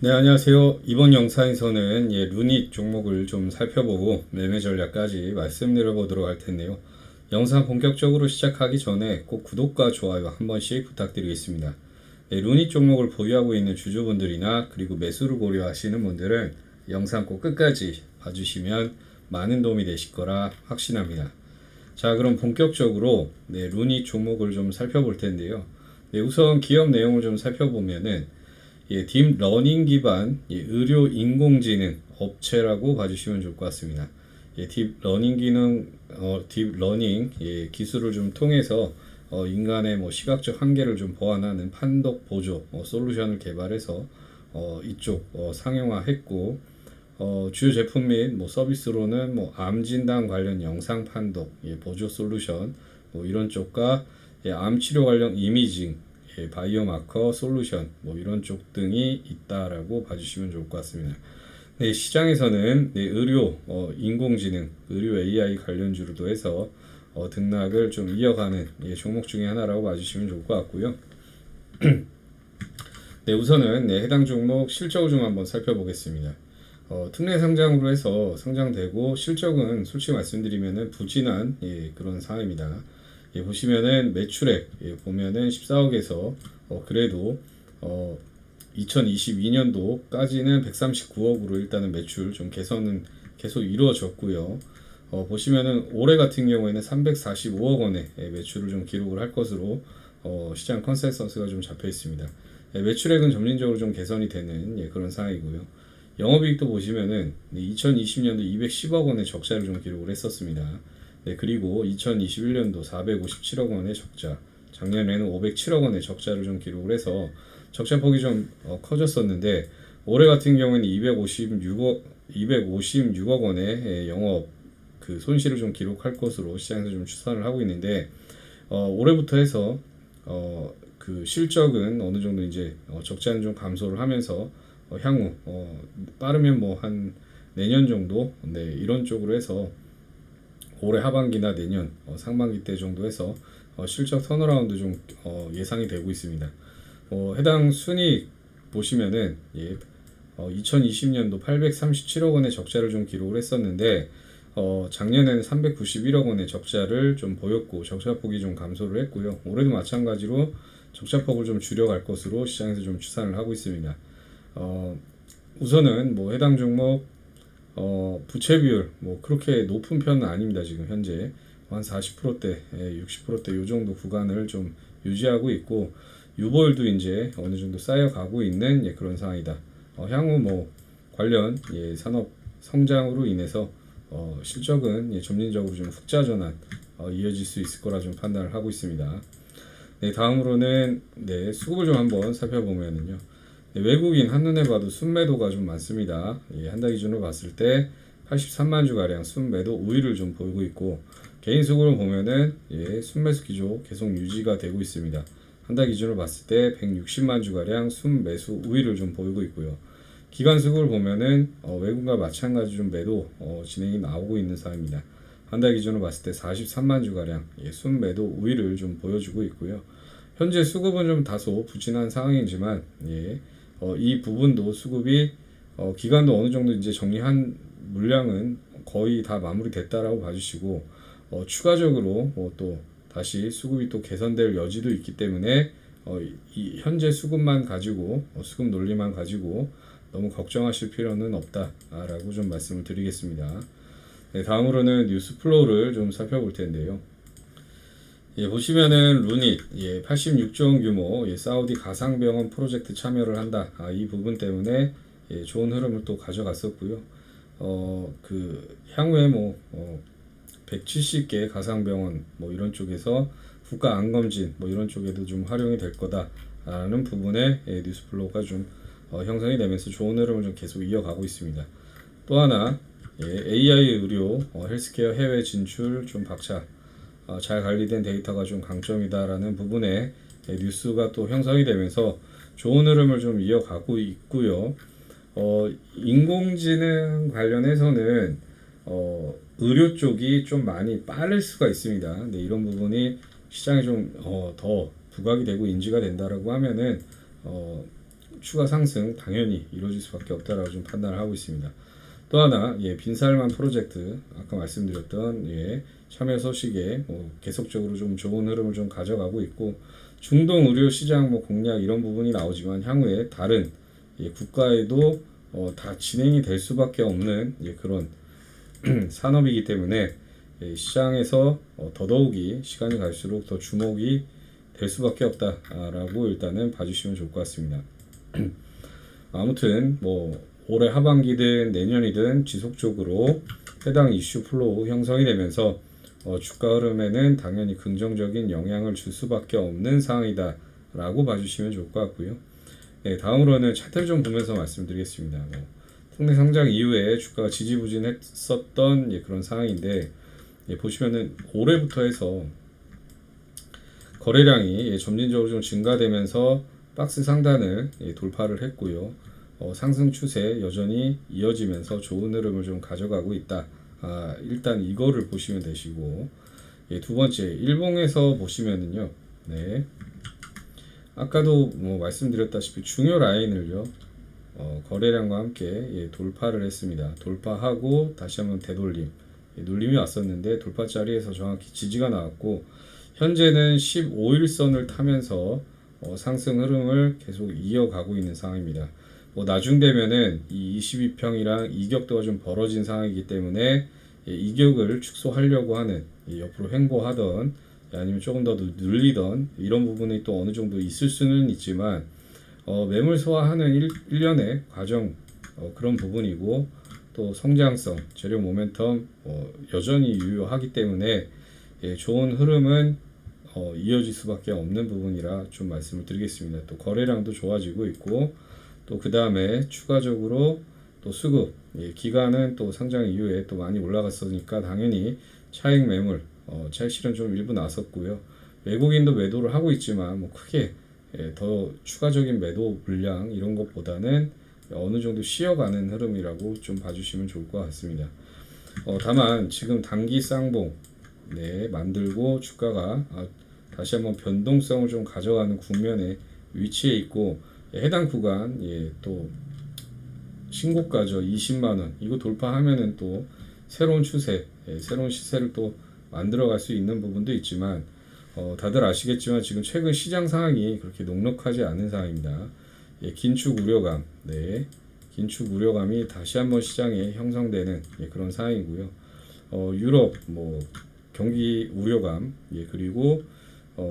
네, 안녕하세요. 이번 영상에서는 루닛 종목을 좀 살펴보고 매매 전략까지 말씀드려보도록 할 텐데요. 영상 본격적으로 시작하기 전에 꼭 구독과 좋아요 한 번씩 부탁드리겠습니다. 루닛 종목을 보유하고 있는 주주분들이나 그리고 매수를 고려하시는 분들은 영상 꼭 끝까지 봐주시면 많은 도움이 되실 거라 확신합니다. 자, 그럼 본격적으로 루닛 종목을 좀 살펴볼 텐데요. 우선 기업 내용을 좀 살펴보면은 딥러닝 기반 의료 인공지능 업체라고 봐주시면 좋을 것 같습니다. 딥러닝 기술을 좀 통해서 인간의 시각적 한계를 좀 보완하는 판독 보조 솔루션을 개발해서 이쪽 상용화했고, 주요 제품 및 서비스로는 암 진단 관련 영상 판독 보조 솔루션 이런 쪽과 암 치료 관련 이미징 바이오마커 솔루션 이런 쪽 등이 있다라고 봐주시면 좋을 것 같습니다. 네, 시장에서는 의료 인공지능, 의료 AI 관련주로도 해서 등락을 좀 이어가는 종목 중에 하나라고 봐주시면 좋을 것 같고요. 네, 우선은 해당 종목 실적을 좀 한번 살펴보겠습니다. 특례 상장으로 해서 상장되고 실적은 솔직히 말씀드리면은 부진한 그런 상황입니다. 보시면은 매출액 보면은 14억에서 그래도 2022년도까지는 139억으로 일단은 매출 좀 개선은 계속 이루어졌고요. 보시면은 올해 같은 경우에는 345억 원의 매출을 좀 기록을 할 것으로 시장 컨센서스가 좀 잡혀 있습니다. 매출액은 점진적으로 좀 개선이 되는 그런 상황이고요. 영업이익도 보시면은 2020년도 210억 원의 적자를 좀 기록을 했었습니다. 그리고 2021년도 457억 원의 적자, 작년에는 507억 원의 적자를 좀 기록을 해서 적자폭이 좀 커졌었는데, 올해 같은 경우에는 256억 원의 영업 그 손실을 좀 기록할 것으로 시장에서 좀 추산을 하고 있는데, 올해부터 해서 그 실적은 어느 정도 이제 적자는 좀 감소를 하면서 향후 빠르면 한 내년 정도 이런 쪽으로 해서 올해 하반기나 내년 상반기 때 정도 해서 실적 턴어라운드 좀 예상이 되고 있습니다. 해당 순이익 보시면은 2020년도 837억 원의 적자를 좀 기록을 했었는데, 작년에는 391억 원의 적자를 좀 보였고 적자폭이 좀 감소를 했고요. 올해도 마찬가지로 적자폭을 좀 줄여갈 것으로 시장에서 좀 추산을 하고 있습니다. 우선은 해당 종목 부채 비율 그렇게 높은 편은 아닙니다. 지금 현재 한 40%대, 60%대 요 정도 구간을 좀 유지하고 있고, 유보율도 이제 어느 정도 쌓여가고 있는 그런 상황이다. 향후 관련 산업 성장으로 인해서 실적은 점진적으로 좀 흑자 전환 이어질 수 있을 거라 좀 판단을 하고 있습니다. 네, 다음으로는 수급을 좀 한번 살펴보면은요. 외국인 한눈에 봐도 순매도가 좀 많습니다. 한 달 기준으로 봤을 때 83만 주 가량 순매도 우위를 좀 보이고 있고, 개인 수급을 보면은 순매수 기조 계속 유지가 되고 있습니다. 한 달 기준으로 봤을 때 160만 주 가량 순매수 우위를 좀 보이고 있고요. 기관 수급을 보면은 외국과 마찬가지 좀 매도 진행이 나오고 있는 상황입니다. 한 달 기준으로 봤을 때 43만 주 가량 순매도 우위를 좀 보여주고 있고요. 현재 수급은 좀 다소 부진한 상황이지만 이 부분도 수급이 기간도 어느 정도 이제 정리한 물량은 거의 다 마무리됐다라고 봐주시고, 추가적으로 또 다시 수급이 또 개선될 여지도 있기 때문에 이 현재 수급만 가지고 수급 논리만 가지고 너무 걱정하실 필요는 없다라고 좀 말씀을 드리겠습니다. 다음으로는 뉴스 플로우를 좀 살펴볼 텐데요. 보시면은 루닛 86조 원 규모 사우디 가상병원 프로젝트 참여를 한다. 이 부분 때문에 좋은 흐름을 또 가져갔었고요. 그 향후에 170개 가상병원 이런 쪽에서 국가 안검진 이런 쪽에도 좀 활용이 될 거다라는 부분에 뉴스플로우가 좀 형성이 되면서 좋은 흐름을 좀 계속 이어가고 있습니다. 또 하나 AI 의료 헬스케어 해외 진출 좀 박차, 잘 관리된 데이터가 좀 강점이다라는 부분에 뉴스가 또 형성이 되면서 좋은 흐름을 좀 이어가고 있고요. 인공지능 관련해서는 의료 쪽이 좀 많이 빠를 수가 있습니다. 근데 이런 부분이 시장에 좀 더 부각이 되고 인지가 된다라고 하면은 추가 상승 당연히 이루어질 수밖에 없다라고 좀 판단을 하고 있습니다. 또 하나 빈살만 프로젝트 아까 말씀드렸던 참여 소식에 계속적으로 좀 좋은 흐름을 좀 가져가고 있고 중동 의료 시장 공략 이런 부분이 나오지만 향후에 다른 국가에도 다 진행이 될 수밖에 없는 그런 산업이기 때문에 시장에서 더더욱이 시간이 갈수록 더 주목이 될 수밖에 없다라고 일단은 봐주시면 좋을 것 같습니다. 아무튼 올해 하반기든 내년이든 지속적으로 해당 이슈 플로우 형성이 되면서 주가 흐름에는 당연히 긍정적인 영향을 줄 수밖에 없는 상황이다라고 봐주시면 좋을 것 같고요. 다음으로는 차트를 좀 보면서 말씀드리겠습니다. 특례 상장 이후에 주가가 지지부진했었던 그런 상황인데 보시면은 올해부터 해서 거래량이 점진적으로 좀 증가되면서 박스 상단을 돌파를 했고요. 상승 추세 여전히 이어지면서 좋은 흐름을 좀 가져가고 있다. 일단 이거를 보시면 되시고 두 번째 일봉에서 보시면은요. 아까도 말씀드렸다시피 중요 라인을요. 거래량과 함께 돌파를 했습니다. 돌파하고 다시 한번 되돌림 눌림이 왔었는데 돌파 자리에서 정확히 지지가 나왔고 현재는 15일선을 타면서 상승 흐름을 계속 이어가고 있는 상황입니다. 나중 되면은 이 22평이랑 이격도가 좀 벌어진 상황이기 때문에 이격을 축소하려고 하는 옆으로 횡보하던 아니면 조금 더 늘리던 이런 부분이 또 어느 정도 있을 수는 있지만 매물 소화하는 일련의 과정 그런 부분이고 또 성장성, 재료 모멘텀 여전히 유효하기 때문에 좋은 흐름은 이어질 수밖에 없는 부분이라 좀 말씀을 드리겠습니다. 또 거래량도 좋아지고 있고 또 그 다음에 추가적으로 또 수급 기간은 또 상장 이후에 또 많이 올라갔으니까 당연히 차익 매물 차익 실현 좀 일부 나섰고요. 외국인도 매도를 하고 있지만 크게 더 추가적인 매도 물량 이런 것보다는 어느 정도 쉬어가는 흐름이라고 좀 봐주시면 좋을 것 같습니다. 다만 지금 단기 쌍봉 만들고 주가가 다시 한번 변동성을 좀 가져가는 국면에 위치해 있고 해당 구간 또 신고가죠. 20만원 이거 돌파하면은 또 새로운 추세 새로운 시세를 또 만들어갈 수 있는 부분도 있지만 다들 아시겠지만 지금 최근 시장 상황이 그렇게 녹록하지 않은 상황입니다. 긴축 우려감 긴축 우려감이 다시 한번 시장에 형성되는 그런 상황이고요. 유럽 경기 우려감 그리고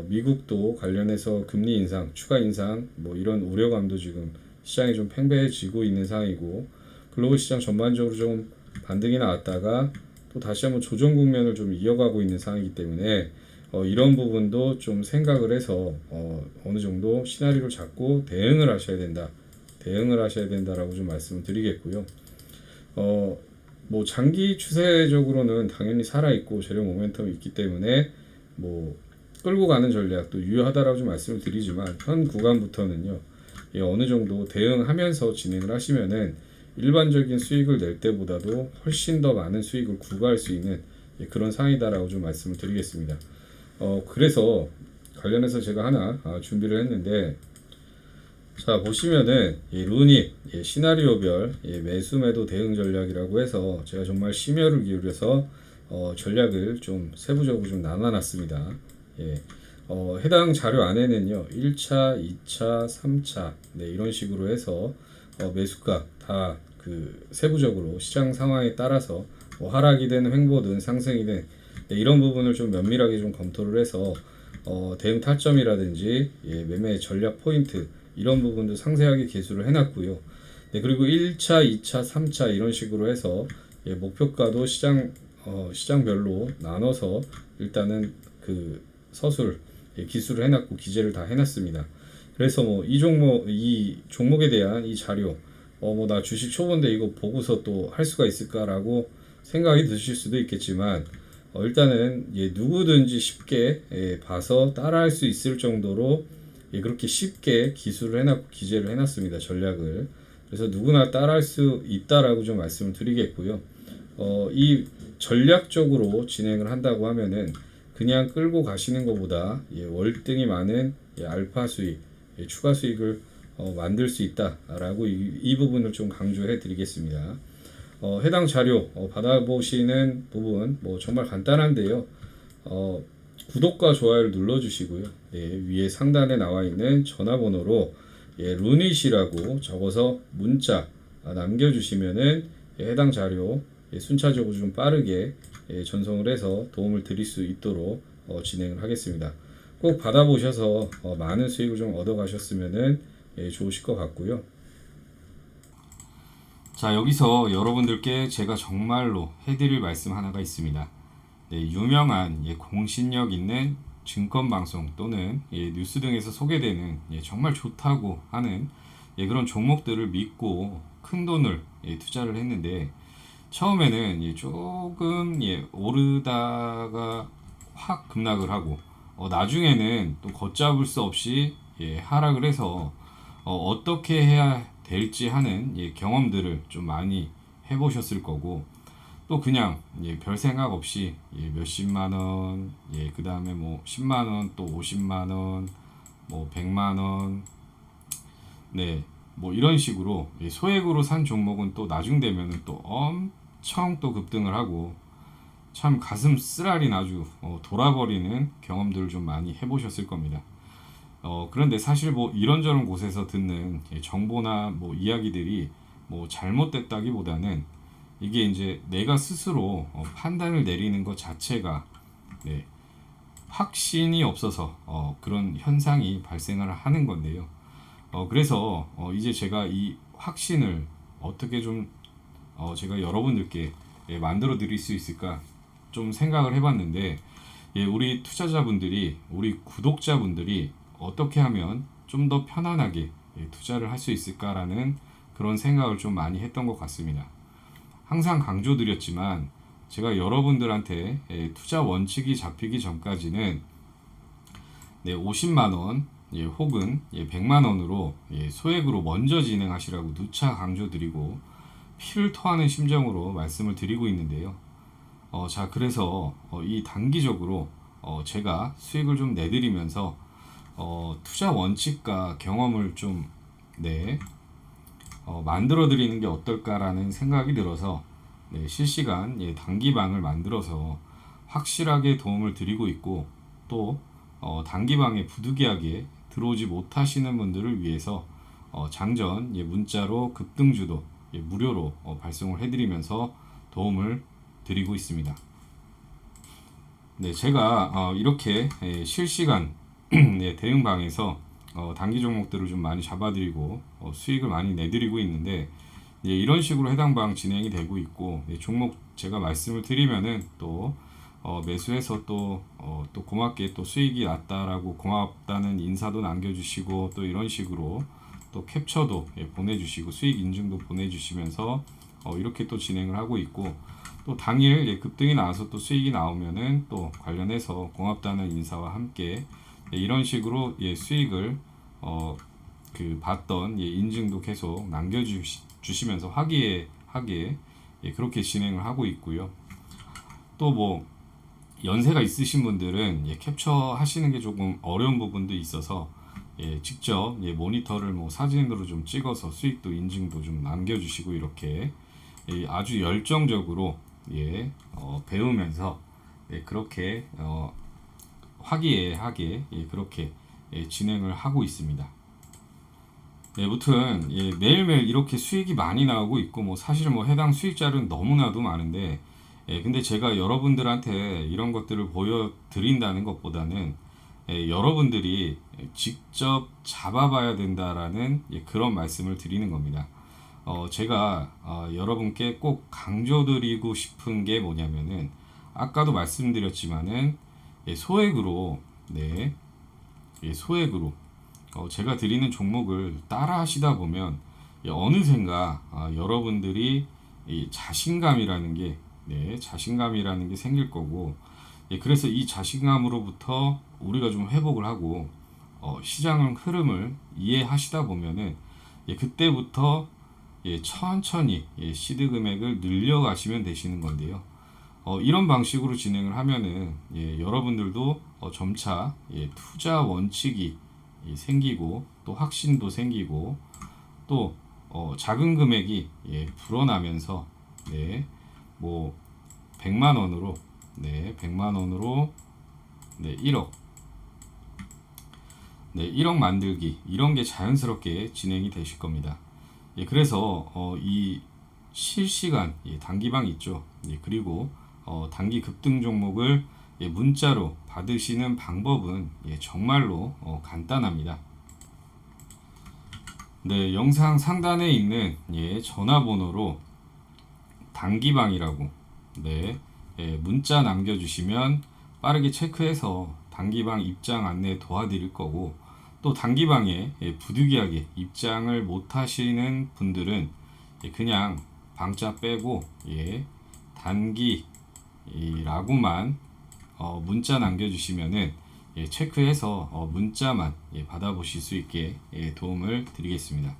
미국도 관련해서 금리 인상, 추가 인상 이런 우려감도 지금 시장이 좀 팽배해지고 있는 상황이고 글로벌 시장 전반적으로 좀 반등이 나왔다가 또 다시 한번 조정 국면을 좀 이어가고 있는 상황이기 때문에 이런 부분도 좀 생각을 해서 어느 정도 시나리오를 잡고 대응을 하셔야 된다라고 좀 말씀을 드리겠고요. 장기 추세적으로는 당연히 살아있고 재료 모멘텀이 있기 때문에 끌고 가는 전략도 유효하다라고 좀 말씀을 드리지만 현 구간부터는요 어느 정도 대응하면서 진행을 하시면은 일반적인 수익을 낼 때보다도 훨씬 더 많은 수익을 구가할 수 있는 그런 상황이다라고 좀 말씀을 드리겠습니다. 그래서 관련해서 제가 하나 준비를 했는데 자 보시면은 루닉 시나리오별 매수 매도 대응 전략이라고 해서 제가 정말 심혈을 기울여서 전략을 좀 세부적으로 좀 나눠놨습니다. 해당 자료 안에는요 1차, 2차, 3차 이런 식으로 해서 매수가 다 세부적으로 시장 상황에 따라서 하락이든 횡보든 상승이든 이런 부분을 좀 면밀하게 좀 검토를 해서 대응 타점이라든지 매매 전략 포인트 이런 부분도 상세하게 개수를 해놨고요. 그리고 1차, 2차, 3차 이런 식으로 해서 목표가도 시장별로 나눠서 일단은 서술 기술을 해놨고 기재를 다 해놨습니다. 그래서 이 종목에 대한 이 자료 나 주식 초보인데 이거 보고서 또 할 수가 있을까라고 생각이 드실 수도 있겠지만 일단은 누구든지 쉽게 봐서 따라할 수 있을 정도로 그렇게 쉽게 기술을 해놨고 기재를 해놨습니다. 전략을. 그래서 누구나 따라할 수 있다라고 좀 말씀을 드리겠고요. 이 전략적으로 진행을 한다고 하면은 그냥 끌고 가시는 것보다 월등히 많은 알파 수익, 추가 수익을 만들 수 있다라고 이 부분을 좀 강조해 드리겠습니다. 해당 자료 받아보시는 부분 뭐 정말 간단한데요. 구독과 좋아요를 눌러주시고요. 예, 위에 상단에 나와 있는 전화번호로 루닛이라고 적어서 문자 남겨주시면은 해당 자료 순차적으로 좀 빠르게 전송을 해서 도움을 드릴 수 있도록 진행을 하겠습니다. 꼭 받아보셔서 많은 수익을 좀 얻어가셨으면은 좋으실 것 같고요. 자, 여기서 여러분들께 제가 정말로 해드릴 말씀 하나가 있습니다. 유명한 공신력 있는 증권방송 또는 뉴스 등에서 소개되는 정말 좋다고 하는 그런 종목들을 믿고 큰 돈을 투자를 했는데 처음에는 조금 오르다가 확 급락을 하고 나중에는 또 걷잡을 수 없이 하락을 해서 어떻게 해야 될지 하는 경험들을 좀 많이 해보셨을 거고 또 그냥 별 생각 없이 몇십만 원, 그 다음에 뭐 10만 원, 또 50만 원, 뭐 100만 원, 뭐 이런 식으로 소액으로 산 종목은 또 나중 되면은 또 엄청 또 급등을 하고 참 가슴 쓰라린 아주 돌아버리는 경험들을 좀 많이 해보셨을 겁니다. 그런데 사실 뭐 이런저런 곳에서 듣는 정보나 뭐 이야기들이 뭐 잘못됐다기보다는 이게 이제 내가 스스로 판단을 내리는 것 자체가 확신이 없어서 그런 현상이 발생을 하는 건데요. 그래서 이제 제가 이 확신을 어떻게 좀 제가 여러분들께 만들어 드릴 수 있을까 좀 생각을 해봤는데 우리 투자자분들이 우리 구독자분들이 어떻게 하면 좀 더 편안하게 투자를 할 수 있을까라는 그런 생각을 좀 많이 했던 것 같습니다. 항상 강조드렸지만 제가 여러분들한테 투자 원칙이 잡히기 전까지는 50만원 혹은 100만원으로 소액으로 먼저 진행하시라고 누차 강조드리고 피를 토하는 심정으로 말씀을 드리고 있는데요. 자, 그래서 이 단기적으로 제가 수익을 좀 내드리면서 투자 원칙과 경험을 좀 만들어 드리는 게 어떨까라는 생각이 들어서 실시간 단기방을 만들어서 확실하게 도움을 드리고 있고 또 단기방에 부득이하게 들어오지 못하시는 분들을 위해서 장전 문자로 급등주도 무료로 발송을 해드리면서 도움을 드리고 있습니다. 제가 이렇게 실시간 대응방에서 단기 종목들을 좀 많이 잡아드리고 수익을 많이 내드리고 있는데 이런 식으로 해당 방 진행이 되고 있고 종목 제가 말씀을 드리면은 또 매수해서 또 고맙게 또 수익이 났다라고 고맙다는 인사도 남겨주시고 또 이런 식으로 또 캡처도 보내주시고 수익 인증도 보내주시면서 이렇게 또 진행을 하고 있고 또 당일 급등이 나와서 또 수익이 나오면은 또 관련해서 고맙다는 인사와 함께 이런 식으로 수익을 받던 인증도 계속 남겨주시면서 화기애애하게 그렇게 진행을 하고 있고요. 또 뭐 연세가 있으신 분들은 캡처 하시는 게 조금 어려운 부분도 있어서 직접 모니터를 뭐 사진으로 좀 찍어서 수익도 인증도 좀 남겨주시고 이렇게 아주 열정적으로 배우면서 그렇게 화기애애하게 그렇게 진행을 하고 있습니다. 무튼 매일매일 이렇게 수익이 많이 나오고 있고 뭐 사실 뭐 해당 수익자료는 너무나도 많은데 근데 제가 여러분들한테 이런 것들을 보여드린다는 것보다는 여러분들이 직접 잡아봐야 된다라는 그런 말씀을 드리는 겁니다. 제가 여러분께 꼭 강조드리고 싶은 게 뭐냐면은 아까도 말씀드렸지만은 소액으로 소액으로 제가 드리는 종목을 따라 하시다 보면 어느샌가 여러분들이 이 자신감이라는 게 생길 거고 그래서 이 자신감으로부터 우리가 좀 회복을 하고 시장 흐름을 이해하시다 보면은 그때부터 천천히 시드 금액을 늘려가시면 되시는 건데요. 이런 방식으로 진행을 하면은 여러분들도 점차 투자 원칙이 생기고 또 확신도 생기고 또 작은 금액이 불어나면서 뭐 100만 원으로 100만 원으로 1억 1억 만들기 이런 게 자연스럽게 진행이 되실 겁니다. 그래서 이 실시간 단기방 있죠. 그리고 단기 급등 종목을 문자로 받으시는 방법은 정말로 간단합니다. 영상 상단에 있는 전화번호로 단기방이라고 문자 남겨주시면 빠르게 체크해서 단기방 입장 안내 도와드릴 거고, 또 단기방에 부득이하게 입장을 못 하시는 분들은 그냥 방자 빼고 단기라고만 문자 남겨주시면은 체크해서 문자만 받아보실 수 있게 도움을 드리겠습니다.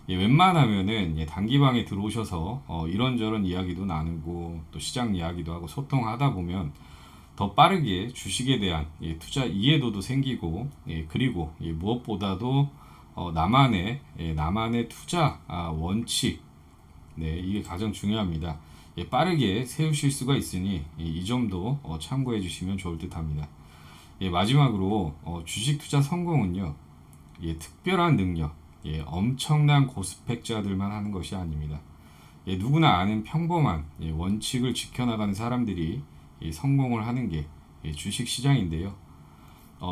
웬만하면은 단기방에 들어오셔서 이런저런 이야기도 나누고 또 시장 이야기도 하고 소통하다 보면 더 빠르게 주식에 대한 투자 이해도도 생기고, 그리고 무엇보다도 나만의 투자 원칙, 이게 가장 중요합니다. 빠르게 세우실 수가 있으니 이 점도 참고해 주시면 좋을 듯 합니다. 마지막으로 주식 투자 성공은요, 특별한 능력, 엄청난 고스펙자들만 하는 것이 아닙니다. 누구나 아는 평범한 원칙을 지켜나가는 사람들이 성공을 하는 게 주식 시장인데요.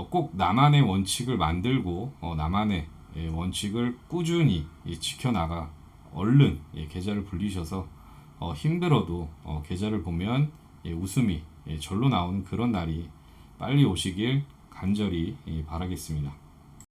꼭 나만의 원칙을 만들고 나만의 원칙을 꾸준히 지켜나가 얼른 계좌를 불리셔서 힘들어도 계좌를 보면 웃음이 절로 나오는 그런 날이 빨리 오시길 간절히 바라겠습니다.